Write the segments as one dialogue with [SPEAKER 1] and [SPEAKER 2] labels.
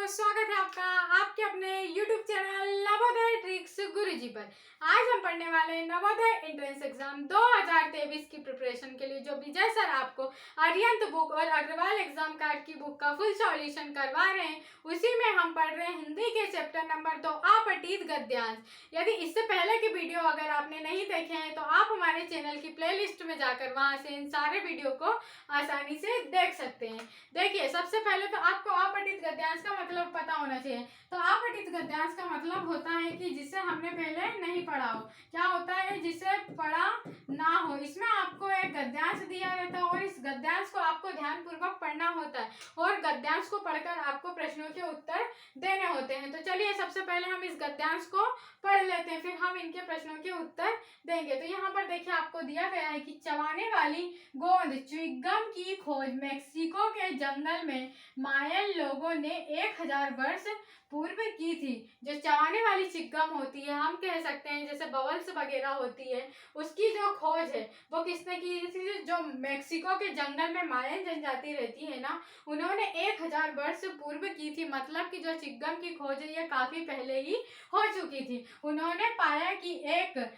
[SPEAKER 1] स्वागत है आपका आपके अपने YouTube चैनल नवोदय ट्रिक्स गुरुजी पर। आज हम पढ़ने वाले हैं नवोदय एंट्रेंस एग्जाम 2023 की प्रिपरेशन के लिए, जो विजय सर आपको आर्यंत बुक और अग्रवाल एग्जाम कार्ड की बुक का फुल सॉल्यूशन करवा रहे हैं। उसी में हम पढ़ रहे हैं हिंदी के चैप्टर नंबर 2 अपठित गद्यांश। यदि इससे पहले की वीडियो अगर आपने नहीं देखे हैं तो आप हमारे चैनल की प्लेलिस्ट में जाकर वहां से इन सारे वीडियो को आसानी से देख सकते हैं। देखिए, सबसे पहले तो आपको अपठित गद्यांश का मतलब पता होना चाहिए। तो अपठित गद्यांश का मतलब होता है कि जिसे हमने पहले नहीं पढ़ा हो। क्या होता है? जिसे पढ़ा ना हो। इसमें आपको एक गद्यांश दिया रहता है और इस गद्यांश को आपको ध्यानपूर्वक पढ़ना होता है और गद्यांश को पढ़कर आपको प्रश्नों के उत्तर देने होते हैं। तो चलिए, सबसे पहले हम इस गद्यांश को पढ़ लेते हैं, फिर हम इनके प्रश्नों के उत्तर देंगे। तो यहाँ पर देखिए, आपको दिया गया है कि चबाने वाली गोंद च्युइंगम की खोज मेक्सिको के जंगल में मायन लोगों ने 1000 वर्ष पूर्व की थी। जो चबाने वाली चिगम होती है, हम कह सकते हैं जैसे बबल्स वगैरह होती है, उसकी जो खोज है वो किसने की थी? जो मेक्सिको के जंगल में मायन जनजाति रहती है ना, उन्होंने 1000 वर्ष पूर्व की थी। मतलब कि जो चिगम की खोज है ये काफी पहले ही हो चुकी थी। उन्होंने पाया कि एक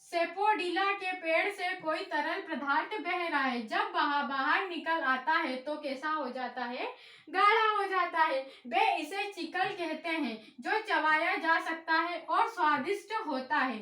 [SPEAKER 1] सेपोडिला के पेड़ से कोई तरल पदार्थ बह रहा है। जब वह बाहर निकल आता है तो कैसा हो जाता है? गाढ़ा हो जाता है। वे इसे चिकल कहते हैं, जो चबाया जा सकता है और स्वादिष्ट होता है।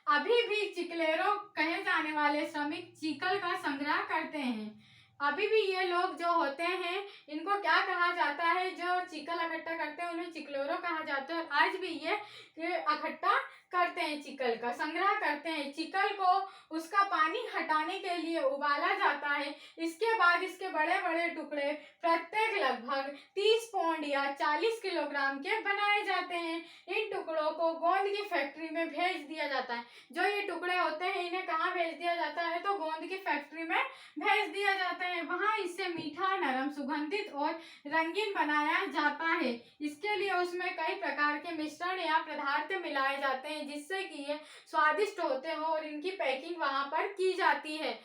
[SPEAKER 1] अभी भी चिकलेरो कहे जाने वाले श्रमिक चिकल का संग्रह करते हैं। अभी भी ये लोग जो होते हैं, इनको क्या कहा जाता है? जो चिकल इकट्ठा करते हैं उन्हें चिकलेरो कहा जाता है। और आज भी ये इकट्ठा करते हैं, चिकल का संग्रह करते हैं। चिकल को उसका पानी हटाने के लिए उबाला जाता है। इसके बाद इसके बड़े बड़े टुकड़े प्रत्येक लगभग 30 पौंड या 40 किलोग्राम के बनाए जाते हैं। इन टुकड़ों को गोंद की फैक्ट्री में भेज दिया जाता है। जो ये टुकड़े होते हैं इन्हें कहाँ भेज दिया जाता है? तो गोंद की फैक्ट्री में भेज दिया जाता है। वहाँ इससे मीठा, नरम, सुगंधित और रंगीन बनाया जाता है। इसके लिए उसमें कई प्रकार के मिश्रण या पदार्थ मिलाए जाते हैं जिससे कि ये स्वादिष्ट होते हो और इनकी पैकिंग वहां पर की जाती है।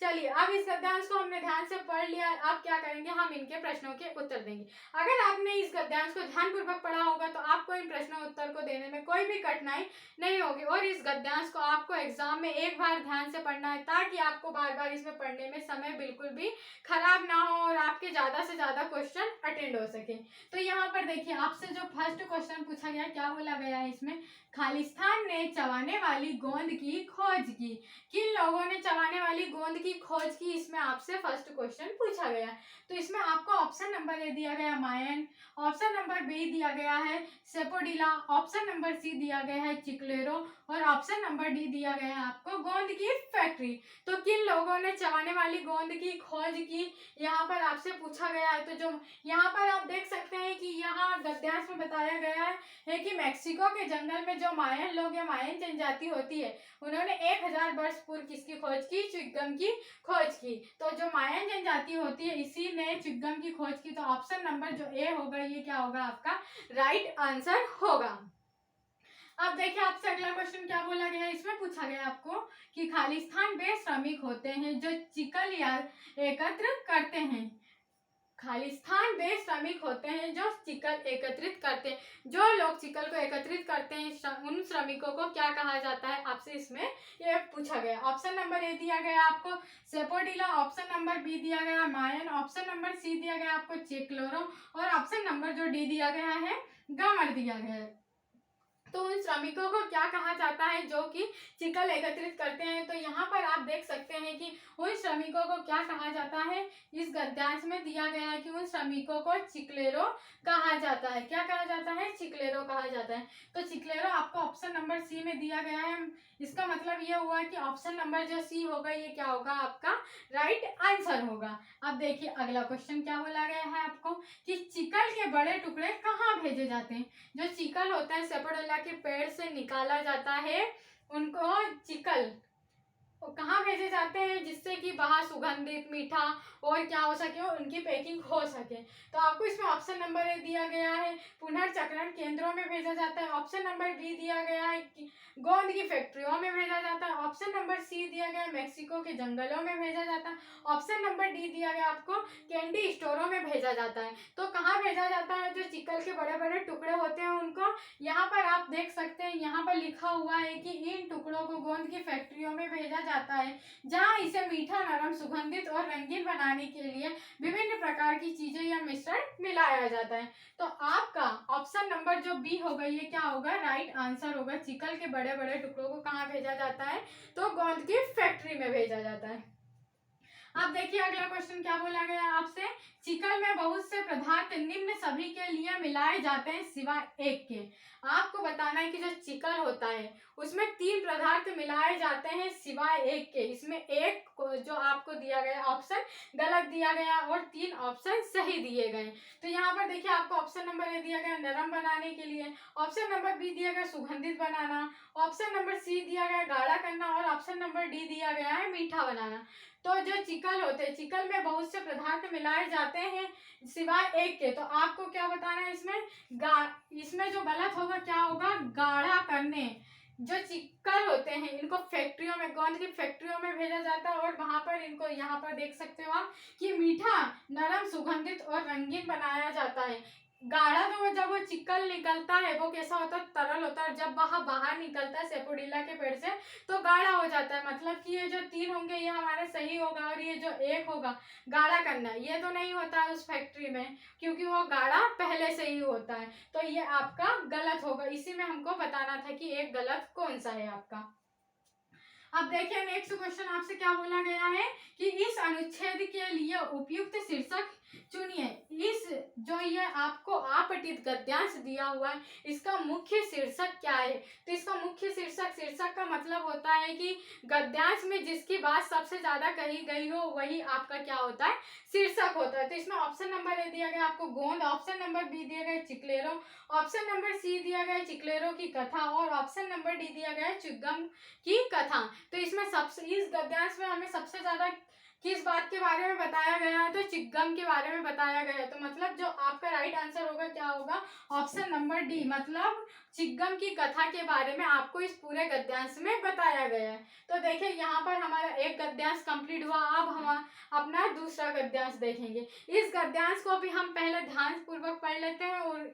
[SPEAKER 1] चलिए, अब इस गद्यांश को हमने ध्यान से पढ़ लिया। अब क्या करेंगे? हम इनके प्रश्नों के उत्तर देंगे। अगर आपने इस गद्यांश को ध्यानपूर्वक पढ़ा होगा तो आपको इन प्रश्नों उत्तर को देने में कोई भी कठिनाई नहीं होगी। और इस गद्यांश को आपको एग्जाम में एक बार ध्यान से पढ़ना है, ताकि आपको बार बार इसमें पढ़ने में समय बिल्कुल भी खराब ना हो और आपके ज्यादा से ज्यादा क्वेश्चन अटेंड हो सके। तो यहाँ पर देखिए, आपसे जो फर्स्ट क्वेश्चन पूछा गया, क्या बोला गया है इसमें? खालिस्तान ने चबाने वाली गोंद की खोज की। किन लोगों ने चबाने वाली गोंद की खोज की? इसमें आपसे फर्स्ट क्वेश्चन पूछा गया। तो इसमें आपको ऑप्शन नंबर ए दिया गया मायन, ऑप्शन नंबर बी दिया गया है सेपोडिला, ऑप्शन नंबर सी दिया गया है चिकलेरो और ऑप्शन नंबर डी दिया गया है आपको गोंद की फैक्ट्री। तो किन लोगों ने चबाने वाली गोंद की खोज की, यहाँ पर आपसे पूछा गया है। तो जो यहाँ पर आप देख सकते हैं कि यहाँ गद्यांश में बताया गया है कि मेक्सिको के जंगल में जो मायन लोग या मायन जनजाति होती है, उन्होंने 1000 वर्ष पूर्व किसकी खोज की? च्युइंगम की खोज की। तो जो मायन जनजाति होती है, इसी ने च्युइंगम की खोज की। तो ऑप्शन नंबर जो ए होगा, ये क्या होगा? आपका राइट आंसर होगा। अब देखिए, आपसे अगला क्वेश्चन क्या बोला गया है? इसमें पूछा गया आपको कि खालिस्तान वे श्रमिक होते हैं जो चिकल या एकत्र करते हैं। खालिस्तान वे श्रमिक होते हैं जो चिकल एकत्रित करते हैं। जो लोग चिकल को एकत्रित करते हैं, उन श्रमिकों को क्या कहा जाता है? आपसे इसमें ये पूछा गया। ऑप्शन नंबर ए दिया गया आपको सेपोडिला, ऑप्शन नंबर बी दिया गया मायन, ऑप्शन नंबर सी दिया गया आपको चिकलोरो और ऑप्शन नंबर जो डी दिया गया है गमर दिया गया है। तो उन श्रमिकों को क्या कहा जाता है जो कि चिकल एकत्रित करते हैं? तो यहाँ पर आप देख सकते हैं कि उन श्रमिकों को क्या कहा जाता है? इस गद्यांश में दिया गया है कि उन श्रमिकों को चिकलेरो कहा जाता है। क्या कहा जाता है? चिकलेरो कहा जाता है। तो चिकलेरो आपको ऑप्शन नंबर सी में दिया गया है। इसका मतलब ये हुआ कि ऑप्शन नंबर जो सी होगा, ये क्या होगा? आपका राइट आंसर होगा। अब देखिए, अगला क्वेश्चन क्या बोला गया है आपको कि चिकल के बड़े टुकड़े कहाँ भेजे जाते हैं? जो चिकल होता है सेपोडिला के पेड़ से निकाला जाता है, उनको चिकल कहाँ भेजे जाते हैं, जिससे कि बाहर सुगंधित, मीठा और क्या हो सके, उनकी पैकिंग हो सके। तो आपको इसमें ऑप्शन नंबर ए दिया गया है पुनर्चक्रण केंद्रों में भेजा जाता है। ऑप्शन नंबर बी दिया गया है कि गोंद की फैक्ट्रियों में भेजा जाता है। ऑप्शन नंबर सी दिया गया है मेक्सिको के जंगलों में भेजा जाता है। ऑप्शन नंबर डी दिया गया आपको कैंडी स्टोरों में भेजा जाता है। तो कहाँ भेजा जाता है, जो चिकल के बड़े बड़े टुकड़े होते हैं उनको, यहाँ पर आप देख सकते हैं, यहाँ पर लिखा हुआ है कि इन टुकड़ों को गोंद की फैक्ट्रियों में भेजा जाता है, जहाँ इसे मीठा, नरम, सुगंधित और रंगीन बनाने के लिए विभिन्न प्रकार की चीजें या मिश्रण मिलाया जाता है। तो आपका ऑप्शन नंबर जो बी होगा, ये क्या होगा, राइट आंसर होगा। चिकल के बड़े बड़े टुकड़ों को कहाँ भेजा जाता है, तो गोंद की फैक्ट्री में भेजा जाता है। अब देखिए अगला क्वेश्चन क्या बोला गया आपसे, चिकल में बहुत से पदार्थ निम्न सभी के लिए मिलाए जाते हैं सिवाय एक के। आपको बताना है कि जो चिकल होता है उसमें 3 पदार्थ मिलाए जाते हैं सिवाय एक के। इसमें एक जो आपको दिया गया ऑप्शन गलत दिया गया और 3 ऑप्शन सही दिए गए। तो यहाँ पर देखिए आपको ऑप्शन नंबर ए दिया गया नरम बनाने के लिए, ऑप्शन नंबर बी दिया गया सुगंधित बनाना, ऑप्शन नंबर सी दिया गया गाढ़ा करना और ऑप्शन नंबर डी दिया गया है मीठा बनाना। तो जो चिकल होते हैं, चिकल में बहुत से पदार्थ मिलाए जाते हैं सिवाय एक के। तो आपको क्या बताना है इसमें जो गलत होगा क्या होगा, गाढ़ा करने। जो चिकल होते हैं इनको फैक्ट्रियों में, गोंद की फैक्ट्रियों में भेजा जाता है और वहां पर इनको यहाँ पर देख सकते हो आप कि मीठा, नरम, सुगंधित और रंगीन बनाया जाता है। गाढ़ा तो जब वो चिकल निकलता है वो कैसा होता है, तरल होता है। जब वह बाहर निकलता है सेपोडिला के पेड़ से तो गाढ़ा हो जाता है। मतलब कि ये जो 3 होंगे ये हमारे सही होगा और ये जो एक होगा गाढ़ा करना, ये तो नहीं होता है उस फैक्ट्री में, क्योंकि वो गाढ़ा पहले से ही होता है। तो ये आपका गलत होगा। इसी में हमको बताना था कि एक गलत कौन सा है आपका। अब देखिए नेक्स्ट क्वेश्चन आपसे क्या बोला गया है कि इस अनुच्छेद के लिए उपयुक्त शीर्षक चुनिए। इस जो ये आपको आपतित गद्यांश दिया हुआ है इसका मुख्य शीर्षक क्या है। तो इसका मुख्य शीर्षक का मतलब होता है कि गद्यांश में जिसकी बात सबसे ज्यादा कही गई हो वही आपका क्या होता है, शीर्षक होता है। तो इसमें ऑप्शन नंबर ए दिया गया आपको गोंद, ऑप्शन नंबर बी दिया गया चिकलेरों, ऑप्शन नंबर सी दिया गया चिकलेरों की कथा और ऑप्शन नंबर डी दिया गया चिग्गम की कथा। तो इसमें सबसे इस गद्यांश में हमें सबसे ज्यादा किस बात के बारे में बताया गया है, तो चिग्गम के बारे में बताया गया है। तो मतलब जो आपका राइट आंसर होगा क्या होगा, ऑप्शन नंबर डी, मतलब चिग्गम की कथा के बारे में आपको इस पूरे गद्यांश में बताया गया है। तो देखिए यहाँ पर हमारा एक गद्यांश कंप्लीट हुआ। अब हम अपना दूसरा गद्यांश देखेंगे। इस गद्यांश को भी हम पहले ध्यान पूर्वक पढ़ लेते हैं और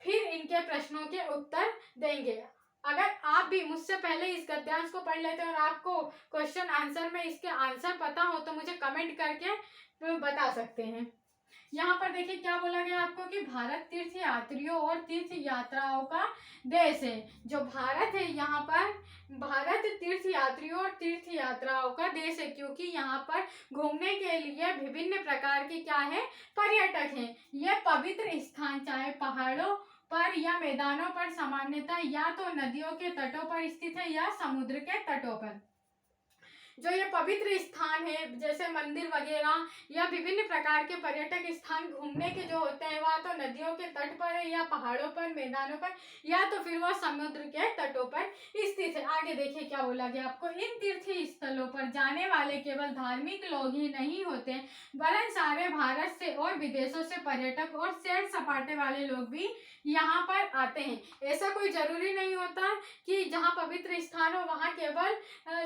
[SPEAKER 1] फिर इनके प्रश्नों के उत्तर देंगे। अगर आप भी मुझसे पहले इस गद्यांश को पढ़ लेते हैं और आपको क्वेश्चन आंसर में इसके आंसर पता हो तो मुझे कमेंट करके बता सकते हैं। यहाँ पर देखिए क्या बोला गया आपको कि भारत तीर्थ यात्रियों और तीर्थ यात्राओं का देश है। जो भारत है यहाँ पर भारत तीर्थ यात्रियों और तीर्थ यात्राओं का देश है, क्योंकि यहाँ पर घूमने के लिए विभिन्न प्रकार के क्या है, पर्यटक हैं। यह पवित्र स्थान चाहे पहाड़ों पर या मैदानों पर, सामान्यतः या तो नदियों के तटों पर स्थित है या समुद्र के तटों पर। जो ये पवित्र स्थान है जैसे मंदिर वगैरह या विभिन्न प्रकार के पर्यटक स्थान घूमने के जो होते हैं वह तो नदियों के तट पर है या पहाड़ों पर, मैदानों पर, या तो फिर वह समुद्र के तटों पर स्थित है। आगे देखिए क्या बोला गया आपको, इन तीर्थ स्थलों पर जाने वाले केवल धार्मिक लोग ही नहीं होते वरन सारे भारत से और विदेशों से पर्यटक और सैर सपाटे वाले लोग भी यहाँ पर आते हैं। ऐसा कोई जरूरी नहीं होता कि जहाँ पवित्र स्थान हो वहाँ केवल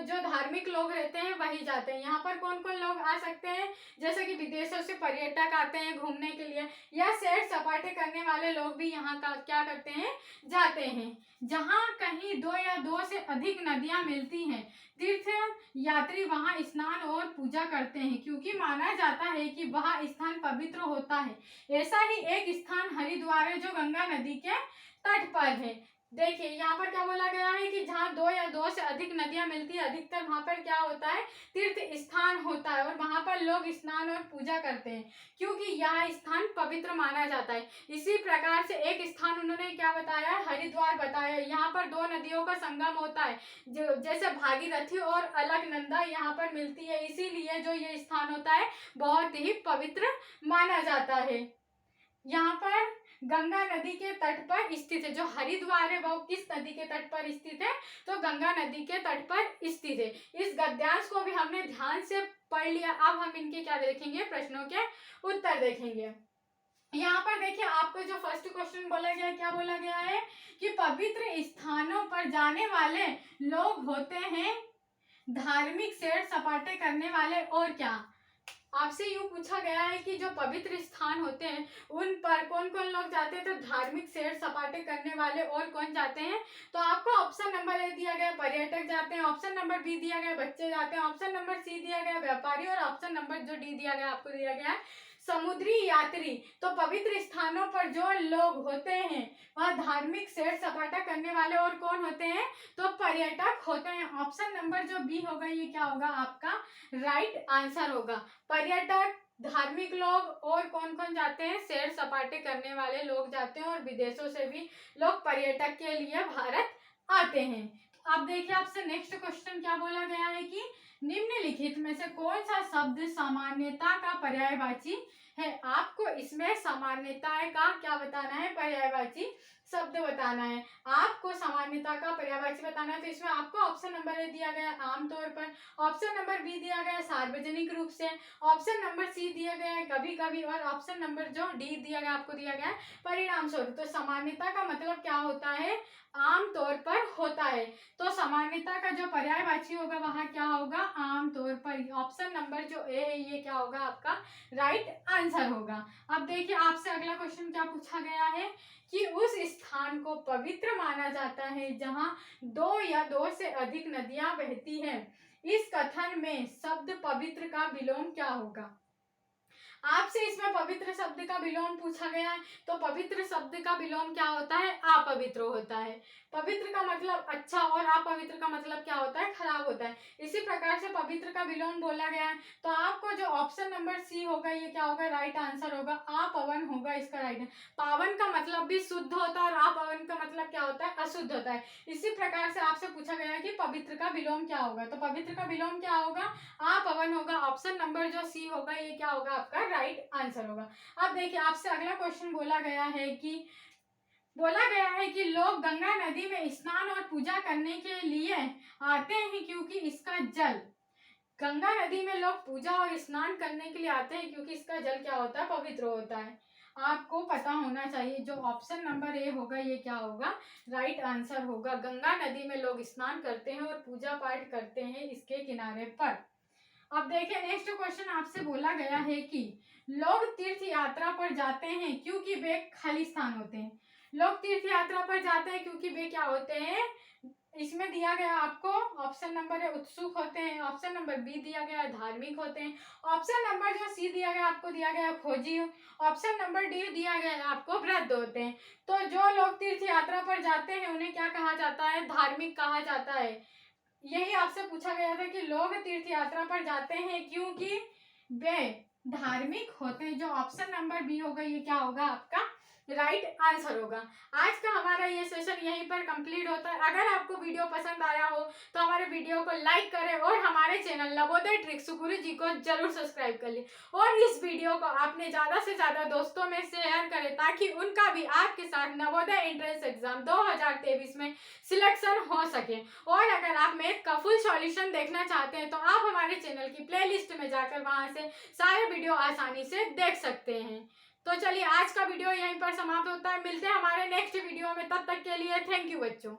[SPEAKER 1] जो धार्मिक लोग रहते हैं वही जाते हैं। यहाँ पर कौन कौन लोग आ सकते हैं, जैसे कि विदेशों से पर्यटक आते हैं घूमने के लिए या सैर सपाटे करने वाले लोग भी यहाँ का क्या करते हैं, जाते हैं। जहाँ कहीं 2 या 2 से अधिक नदियाँ मिलती हैं तीर्थ यात्री वहाँ स्नान और पूजा करते हैं, क्योंकि माना जाता है कि वह स्थान पवित्र होता है। ऐसा ही एक स्थान हरिद्वार है जो गंगा नदी के तट पर है। देखिए यहाँ पर क्या बोला गया है कि जहाँ 2 या 2 से अधिक नदियां मिलती है अधिकतर वहां पर क्या होता है, तीर्थ स्थान होता है और वहां पर लोग स्नान और पूजा करते हैं, क्योंकि यह स्थान पवित्र माना जाता है। इसी प्रकार से एक स्थान उन्होंने क्या बताया, हरिद्वार बताया। यहाँ पर 2 नदियों का संगम होता है, जो जैसे भागीरथी और अलकनंदा यहाँ पर मिलती है, इसीलिए जो ये स्थान होता है बहुत ही पवित्र माना जाता है। यहाँ पर गंगा नदी के तट पर स्थित है। जो हरिद्वार है वो किस नदी के तट पर स्थित है? तो गंगा नदी के तट पर स्थित है। इस गद्यांश को भी हमने ध्यान से पढ़ लिया। अब हम इनके क्या देखेंगे? प्रश्नों के उत्तर देखेंगे। यहाँ पर देखिए आपको जो फर्स्ट क्वेश्चन बोला गया है, क्या बोला गया है कि पवित्र स्थानों पर जाने वाले लोग होते हैं धार्मिक सैर सपाटे करने वाले, और क्या? आपसे यूं पूछा गया है कि जो पवित्र स्थान होते हैं उन पर कौन कौन लोग जाते हैं? तो धार्मिक सैर सपाटे करने वाले, और कौन जाते हैं? तो आपको ऑप्शन नंबर ए दिया गया पर्यटक जाते हैं, ऑप्शन नंबर बी दिया गया बच्चे जाते हैं, ऑप्शन नंबर सी दिया गया व्यापारी, और ऑप्शन नंबर जो डी दिया गया आपको दिया गया है समुद्री यात्री। तो पवित्र स्थानों पर जो लोग होते हैं वह धार्मिक सैर सपाटा करने वाले, और कौन होते हैं? तो पर्यटक होते हैं। ऑप्शन नंबर जो बी होगा ये क्या होगा? आपका राइट आंसर होगा। पर्यटक, धार्मिक लोग, और कौन कौन जाते हैं? सैर सपाटे करने वाले लोग जाते हैं, और विदेशों से भी लोग पर्यटक के लिए भारत आते हैं। अब देखिए आपसे नेक्स्ट क्वेश्चन क्या बोला गया है कि निम्नलिखित में से कौन सा शब्द सामान्यता का पर्यायवाची है? आपको इसमें सामान्यता का क्या बताना है? पर्यायवाची शब्द बताना है। आपको सामान्यता का पर्यायवाची बताना है, तो इसमें आपको ऑप्शन नंबर ए दिया गया आमतौर पर, ऑप्शन नंबर बी दिया गया सार्वजनिक रूप से, ऑप्शन नंबर सी दिया गया है कभी कभी, और ऑप्शन नंबर जो डी दिया गया आपको दिया गया है परिणाम स्वरूप। तो सामान्यता का मतलब क्या होता है? आमतौर पर होता है। तो सामान्यता का जो पर्यायवाची होगा वहां क्या होगा? आमतौर पर। ऑप्शन नंबर जो ए है ये क्या होगा? आपका राइट आंसर होगा। अब देखिए आपसे अगला क्वेश्चन क्या पूछा गया है कि उस स्थान को पवित्र माना जाता है जहां दो या दो से अधिक नदियां बहती हैं। इस कथन में शब्द पवित्र का विलोम क्या होगा? आपसे इसमें पवित्र शब्द का विलोम पूछा गया है, तो पवित्र शब्द का विलोम क्या होता है? अपवित्र होता है। पवित्र का मतलब अच्छा, और अपवित्र का मतलब क्या होता है? खराब होता है। इसी प्रकार से पवित्र का विलोम बोला गया है, तो आपको जो ऑप्शन नंबर सी होगा ये क्या होगा? राइट आंसर होगा। अपवन होगा इसका राइट। पावन का मतलब भी शुद्ध होता है, और अपवन का मतलब क्या होता है? अशुद्ध होता है। इसी प्रकार से आपसे पूछा गया है कि पवित्र का विलोम क्या होगा, तो पवित्र का विलोम क्या होगा? अपवन होगा। ऑप्शन नंबर जो सी होगा ये क्या होगा? आपका राइट आंसर होगा। अब देखिए आपसे अगला क्वेश्चन बोला गया है कि लोग गंगा नदी में स्नान और पूजा करने के लिए आते हैं क्योंकि इसका जल, गंगा नदी में लोग पूजा और स्नान करने के लिए आते हैं क्योंकि इसका जल क्या होता है? पवित्र होता है। आपको पता होना चाहिए जो ऑप्शन नंबर ए होगा ये क्या होगा? राइट आंसर होगा। गंगा नदी में लोग स्नान करते हैं और पूजा पाठ करते हैं इसके किनारे पर। अब देखिए नेक्स्ट क्वेश्चन आपसे बोला गया है कि लोग तीर्थ यात्रा पर जाते हैं क्योंकि वे खाली स्थान होते हैं। लोग तीर्थ यात्रा पर जाते हैं क्योंकि वे क्या होते हैं? इसमें दिया गया आपको ऑप्शन नंबर है उत्सुक होते हैं, ऑप्शन नंबर बी दिया गया है धार्मिक होते हैं, ऑप्शन नंबर जो सी दिया गया आपको दिया गया है खोजी, ऑप्शन नंबर डी दिया गया है आपको वृद्ध होते हैं। तो जो लोग तीर्थ यात्रा पर जाते हैं उन्हें क्या कहा जाता है? धार्मिक कहा जाता है। यही आपसे पूछा गया था कि लोग तीर्थ यात्रा पर जाते हैं क्योंकि वे धार्मिक होते हैं। जो ऑप्शन नंबर बी होगा ये क्या होगा? आपका राइट आंसर होगा। आज का हमारा ये सेशन यहीं पर कंप्लीट होता है। अगर आपको वीडियो पसंद आया हो तो हमारे वीडियो को लाइक करें, और हमारे चैनल नवोदय ट्रिक्स गुरुजी को जरूर सब्सक्राइब कर लें, और इस वीडियो को आपने ज़्यादा से ज़्यादा दोस्तों में शेयर करें ताकि उनका भी आपके साथ नवोदय एंट्रेंस एग्जाम 2023 में सिलेक्शन हो सके। और अगर आप मैथ का फुल सॉल्यूशन देखना चाहते हैं तो आप हमारे चैनल की प्लेलिस्ट में जाकर वहां से सारे वीडियो आसानी से देख सकते हैं। तो चलिए आज का वीडियो यहीं पर समाप्त होता है। मिलते हैं हमारे नेक्स्ट वीडियो में, तब तक के लिए थैंक यू बच्चों।